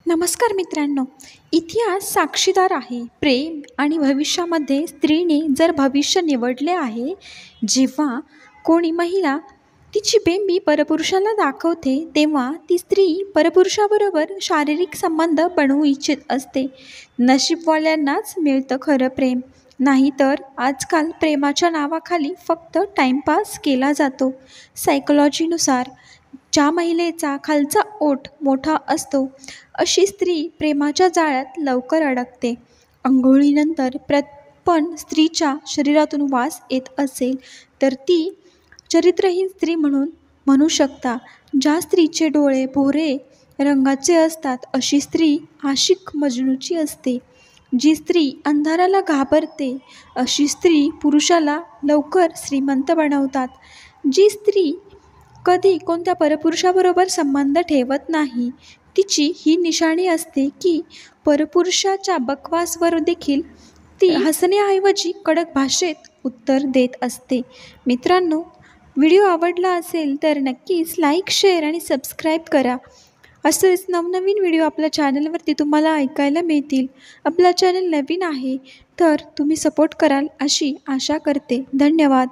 नमस्कार मित्रांनो. इतिहास साक्षीदार आहे. प्रेम आणि भविष्यामध्ये स्त्रीने जर भविष्य निवडले आहे. जेव्हा कोणी महिला तिची बेंबी परपुरुषाला दाखवते तेव्हा ती स्त्री परपुरुषाबरोबर शारीरिक संबंध बनवू इच्छित असते. नशीबवाल्यांनाच मिळतं खरं प्रेम. नाहीतर आजकाल प्रेमाच्या नावाखाली फक्त टाईमपास केला जातो. सायकोलॉजीनुसार ज्या महिलेचा खालचा ओठ मोठा असतो अशी स्त्री प्रेमाच्या जाळ्यात लवकर अडकते. अंघोळीनंतर पण स्त्रीच्या शरीरातून वास येत असेल तर ती चरित्रहीन स्त्री म्हणून म्हणू शकता. ज्या स्त्रीचे डोळे भोरे रंगाचे असतात अशी स्त्री आशिक मजनूची असते. जी स्त्री अंधाराला घाबरते अशी स्त्री पुरुषाला लवकर श्रीमंत बनवतात. जी स्त्री कधी कोणत्या परपुरुषाबरोबर संबंध ठेवत नाही तिची ही निशाणी असते की परपुरुषाच्या बकवासवर देखील ती हसण्याऐवजी कडक भाषेत उत्तर देत असते. मित्रांनो, व्हिडिओ आवडला असेल तर नक्कीच लाईक, शेअर आणि सबस्क्राईब करा. असेच नवनवीन व्हिडिओ आपल्या चॅनलवरती तुम्हाला ऐकायला मिळतील. आपला चॅनल नवीन आहे तर तुम्ही सपोर्ट कराल अशी आशा करते. धन्यवाद.